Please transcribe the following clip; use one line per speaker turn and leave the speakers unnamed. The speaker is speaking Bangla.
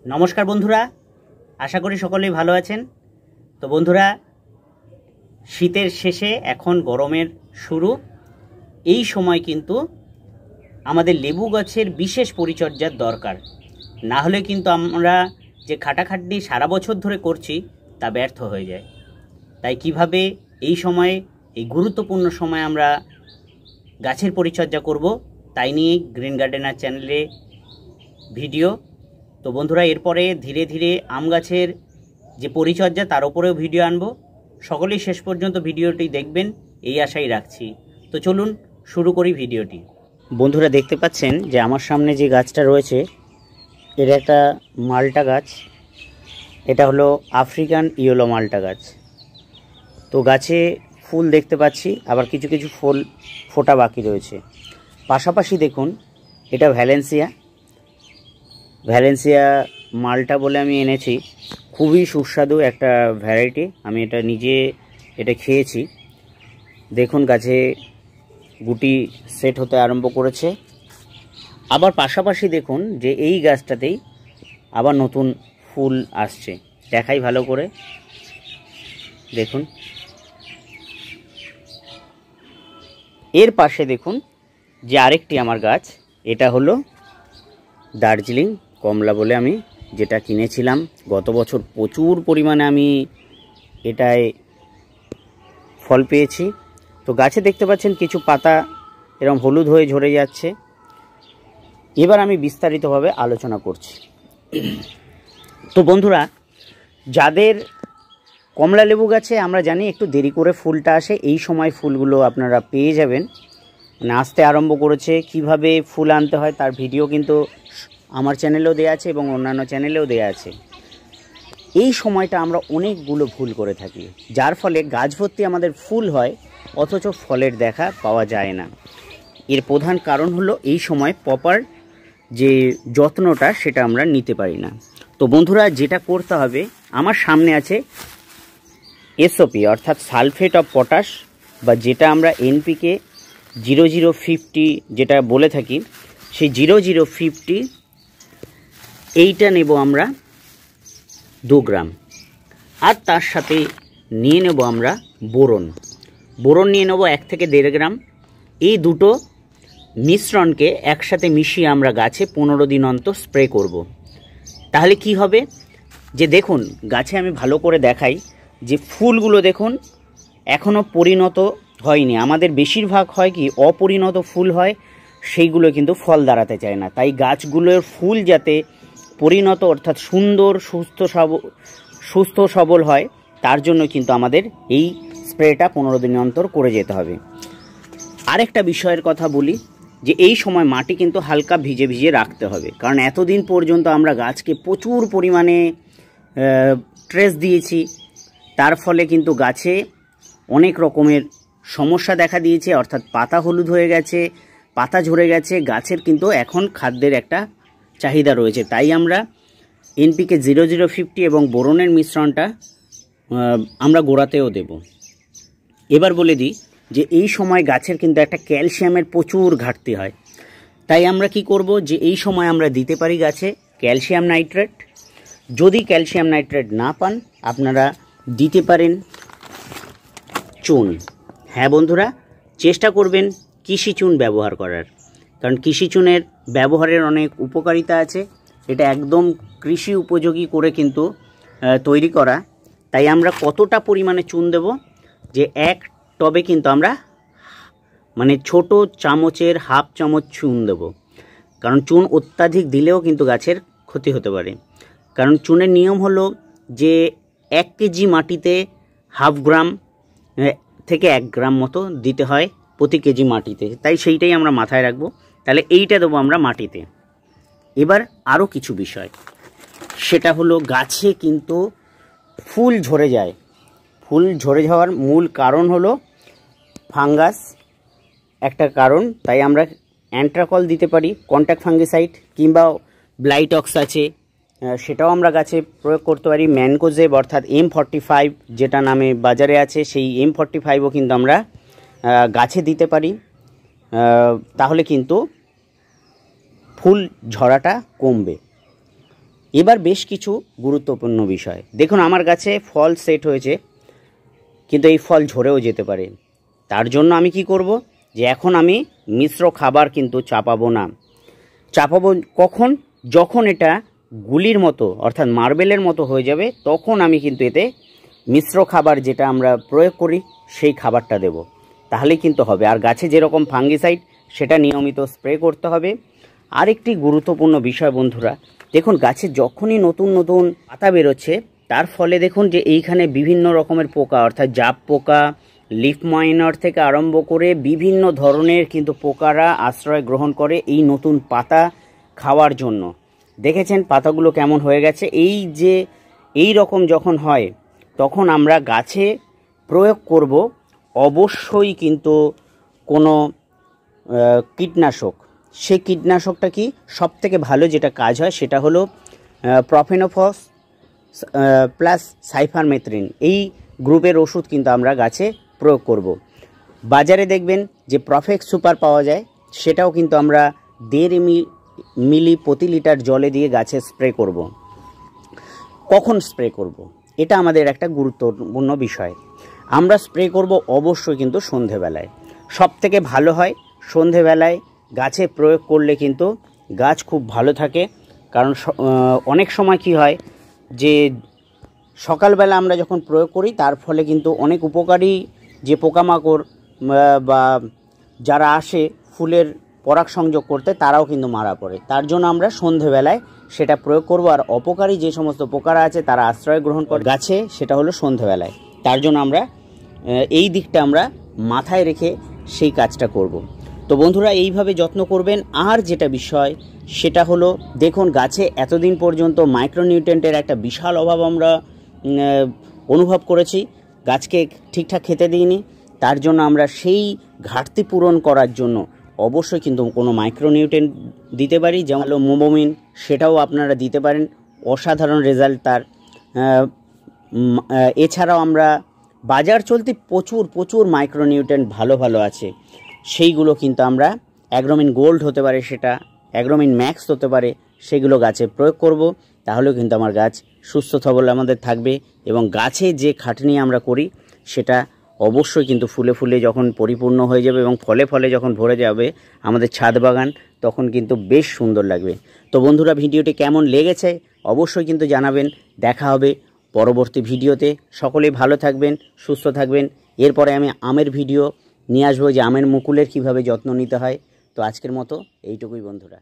নমস্কার বন্ধুরা, আশা করি সকলেই ভালো আছেন। তো বন্ধুরা, শীতের শেষে এখন গরমের শুরু। এই সময় কিন্তু আমাদের লেবু গাছের বিশেষ পরিচর্যার দরকার, না হলে কিন্তু আমরা যে খাটাখাটনি সারা বছর ধরে করছি তা ব্যর্থ হয়ে যায়। তাই কিভাবে এই সময়ে, এই গুরুত্বপূর্ণ সময় আমরা গাছের পরিচর্যা করব, তাই নিয়ে গ্রিন গার্ডেনার চ্যানেলে ভিডিও। তো বন্ধুরা, এরপরে ধীরে ধীরে আম গাছের যে পরিচর্যা তার উপরেও ভিডিও আনবো। সকলেই শেষ পর্যন্ত ভিডিওটি দেখবেন এই আশাই রাখছি। তো চলুন শুরু করি ভিডিওটি। বন্ধুরা, দেখতে পাচ্ছেন যে আমার সামনে যে গাছটা রয়েছে এটা একটা মালটা গাছ। এটা হলো আফ্রিকান ইয়েলো মালটা গাছ। তো গাছে ফুল দেখতে পাচ্ছি, আবার কিছু কিছু ফুল ফোটা বাকি রয়েছে। পাশাপাশি দেখুন, এটা ভ্যালেন্সিয়া মালটা বলে আমি এনেছি। খুবই সুস্বাদু একটা ভ্যারাইটি। আমি এটা নিজে খেয়েছি। দেখুন গাছে গুটি সেট হতে আরম্ভ করেছে। আবার পাশাপাশি দেখুন যে এই গাছটাতেই আবার নতুন ফুল আসছে। দেখাই ভালো করে, দেখুন। এর পাশে দেখুন যে আরেকটি আমার গাছ, এটা হলো দার্জিলিং কমলা বলে আমি যেটা কিনেছিলাম গত বছর। প্রচুর পরিমাণে আমি এটায় ফল পেয়েছি। তো গাছে দেখতে পাচ্ছেন কিছু পাতা এরকম হলুদ হয়ে ঝরে যাচ্ছে। এবার আমি বিস্তারিতভাবে আলোচনা করছি। তো বন্ধুরা, যাদের কমলা লেবু গাছে আমরা জানি একটু দেরি করে ফুলটা আসে, এই সময় ফুলগুলো আপনারা পেয়ে যাবেন। মানে আসতে আরম্ভ করেছে। কিভাবে ফুল আনতে হয় তার ভিডিও কিন্তু আমার চ্যানেলেও দেওয়া আছে এবং অন্যান্য চ্যানেলেও দেওয়া আছে। এই সময়টা আমরা অনেকগুলো ভুল করে থাকি, যার ফলে গাছ ভর্তি আমাদের ফুল হয় অথচ ফলের দেখা পাওয়া যায় না। এর প্রধান কারণ হলো এই সময় প্রপার যে যত্নটা সেটা আমরা নিতে পারি না। তো বন্ধুরা, যেটা করতে হবে, আমার সামনে আছে এসওপি অর্থাৎ সালফেট অফ পটাশ, বা যেটা আমরা এনপিকে 0050 যেটা বলে থাকি, সেই 0050 এইটা নেব আমরা 2 গ্রাম। আর তার সাথে নিয়ে নেব আমরা বোরন নিয়ে নেব 1 থেকে 1.5 গ্রাম। এই দুটো মিশ্রণকে একসাথে মিশিয়ে আমরা গাছে 15 দিন অন্তর স্প্রে করব। তাহলে কি হবে, যে দেখুন গাছে আমি ভালো করে দেখাই যে ফুলগুলো দেখুন এখনও পরিণত হয়নি। আমাদের বেশিরভাগ হয় কি অপরিণত ফুল হয়, সেইগুলো কিন্তু ফল দাঁড়াতে চায় না। তাই গাছগুলোর ফুল যাতে পরিণত অর্থাৎ সুন্দর সুস্থ সবল হয়, তার জন্য কিন্তু আমাদের এই স্প্রেটা 15 দিন অন্তর করে যেতে হবে। আরেকটা বিষয়ের কথা বলি, যে এই সময় মাটি কিন্তু হালকা ভিজে ভিজে রাখতে হবে, কারণ এতদিন পর্যন্ত আমরা গাছকে প্রচুর পরিমাণে স্ট্রেস দিয়েছি। তার ফলে কিন্তু গাছে অনেক রকমের সমস্যা দেখা দিয়েছে, অর্থাৎ পাতা হলুদ হয়ে গেছে, পাতা ঝরে গেছে। গাছের কিন্তু এখন খাদ্যের একটা চাহিদা রয়েছে। তাই আমরা এনপিকে 0050 এবং বোরনের মিশ্রণটা আমরা গোড়াতেও দেব। এবার বলে দিই যে এই সময় গাছের কিন্তু একটা ক্যালসিয়ামের প্রচুর ঘাটতি হয়। তাই আমরা কি করব, যে এই সময় আমরা দিতে পারি গাছে ক্যালসিয়াম নাইট্রেট। যদি ক্যালসিয়াম নাইট্রেট না পান, আপনারা দিতে পারেন চুন। হ্যাঁ বন্ধুরা, চেষ্টা করবেন কৃষি চুন ব্যবহার করার, কারণ কৃষি চুনের ব্যবহারের অনেক উপকারিতা আছে। এটা একদম কৃষি উপযোগী করে কিন্তু তৈরি করা। তাই আমরা কতটা পরিমাণে চুন দেব, যে 1 টবে কিন্তু আমরা মানে ছোট চামচের হাফ চামচ চুন দেব। কারণ চুন অত্যাধিক দিলেও কিন্তু গাছের ক্ষতি হতে পারে। কারণ চুনের নিয়ম হলো যে 1 কেজি মাটিতে হাফ গ্রাম থেকে 1 গ্রাম মতো দিতে হয় প্রতি কেজি মাটিতে। তাই সেইটাই আমরা মাথায় রাখবো। তাহলে এইটা দেবো আমরা মাটিতে। এবার আরও কিছু বিষয়, সেটা হলো গাছে কিন্তু ফুল ঝরে যায়। ফুল ঝরে যাওয়ার মূল কারণ হলো ফাঙ্গাস একটা কারণ। তাই আমরা অ্যান্ট্রাকল দিতে পারি, কন্ট্যাক্ট ফাঙ্গিসাইড, কিংবা ব্লাইটক্স আছে, সেটাও আমরা গাছে প্রয়োগ করতে পারি। ম্যানকোজেব অর্থাৎ M45 যেটা নামে বাজারে আছে, সেই M45ও কিন্তু আমরা গাছে দিতে পারি। তাহলে কিন্তু ফুল ঝরাটা কমবে। এবার বেশ কিছু গুরুত্বপূর্ণ বিষয় দেখুন, আমার গাছে ফল সেট হয়েছে, কিন্তু এই ফল ঝরেও যেতে পারে। তার জন্য আমি কি করব, যে এখন আমি মিশ্র খাবার কিন্তু চাপাবো না। চাপাবো কখন? যখন এটা গুলির মতো অর্থাৎ মার্বেলের মতো হয়ে যাবে, তখন আমি কিন্তু এতে মিশ্র খাবার যেটা আমরা প্রয়োগ করি সেই খাবারটা দেব, তাহলে কিন্তু হবে। আর গাছে যেরকম ফাঙ্গিসাইড সেটা নিয়মিত স্প্রে করতে হবে। আরেকটি গুরুত্বপূর্ণ বিষয় বন্ধুরা, দেখুন গাছে যখনই নতুন নতুন পাতা বেরোচ্ছে, তার ফলে দেখুন যে এইখানে বিভিন্ন রকমের পোকা অর্থাৎ জাপ পোকা, লিফ মাইনার থেকে আরম্ভ করে বিভিন্ন ধরনের কিন্তু পোকারা আশ্রয় গ্রহণ করে এই নতুন পাতা খাওয়ার জন্য। দেখেছেন পাতাগুলো কেমন হয়ে গেছে। এই যে এই রকম যখন হয়, তখন আমরা গাছে প্রয়োগ করব অবশ্যই কিন্তু কোনো কীটনাশক। সেই কীটনাশকটা কি সবথেকে ভালো যেটা কাজ হয় সেটা হলো প্রফেনোফস প্লাস সাইফারমেথ্রিন, এই গ্রুপের ওষুধ কিন্তু আমরা গাছে প্রয়োগ করব। বাজারে দেখবেন যে প্রফেক্ট সুপার পাওয়া যায়, সেটাও কিন্তু আমরা 1.5 মিলি প্রতি লিটার জলে দিয়ে গাছে স্প্রে করব। কখন স্প্রে করব? এটা আমাদের একটা গুরুত্বপূর্ণ বিষয়। আমরা স্প্রে করব অবশ্যই কিন্তু সন্ধেবেলায়, সবথেকে ভালো হয় সন্ধেবেলায় গাছে প্রয়োগ করলে কিন্তু গাছ খুব ভালো থাকে। কারণ অনেক সময় কি হয় যে সকালবেলা আমরা যখন প্রয়োগ করি, তার ফলে কিন্তু অনেক উপকারী যে পোকামাকড় বা যারা আসে ফুলের পরাগ সংযোগ করতে, তারাও কিন্তু মারা পড়ে। তার জন্য আমরা সন্ধেবেলায় সেটা প্রয়োগ করব। আর অপকারী যে সমস্ত পোকারা আছে তারা আশ্রয় গ্রহণ করে গাছে, সেটা হলো সন্ধেবেলায়। তার জন্য আমরা এই দিকটা আমরা মাথায় রেখে সেই কাজটা করব। তো বন্ধুরা এইভাবে যত্ন করবেন। আর যেটা বিষয় সেটা হলো, দেখুন গাছে এতদিন পর্যন্ত মাইক্রোনিউট্রিয়েন্টের একটা বিশাল অভাব আমরা অনুভব করেছি, গাছকে ঠিকঠাক খেতে দিইনি। তার জন্য আমরা সেই ঘাটতি পূরণ করার জন্য অবশ্যই কিন্তু কোনো মাইক্রোনিউট্রিয়েন্ট দিতে পারি, যেমন হলো মোবোমিন, সেটাও আপনারা দিতে পারেন, অসাধারণ রেজাল্ট তার। এছাড়াও আমরা বাজার চলতি প্রচুর মাইক্রোনিউট্রিয়েন্ট ভালো ভালো আছে, সেইগুলো কিন্তু আমরা অ্যাগ্রোমিন গোল্ড হতে পারে, সেটা অ্যাগ্রোমিন ম্যাক্স হতে পারে, সেগুলো গাছে প্রয়োগ করব। তাহলেও কিন্তু আমার গাছ সুস্থ সবল আমাদের থাকবে, এবং গাছে যে খাটনি আমরা করি সেটা অবশ্যই কিন্তু ফুলে ফুলে যখন পরিপূর্ণ হয়ে যাবে এবং ফলে ফলে যখন ভরে যাবে আমাদের ছাদ বাগান, তখন কিন্তু বেশ সুন্দর লাগবে। তো বন্ধুরা ভিডিওটি কেমন লেগেছে অবশ্যই কিন্তু জানাবেন। দেখা হবে পরবর্তী ভিডিওতে। সকলেই ভালো থাকবেন, সুস্থ থাকবেন। এরপরে আমি আমের ভিডিও নিয়ে আসবো, যে আমের মুকুলের কীভাবে যত্ন নিতে হয়। তো আজকের মতো এইটুকুই বন্ধুরা।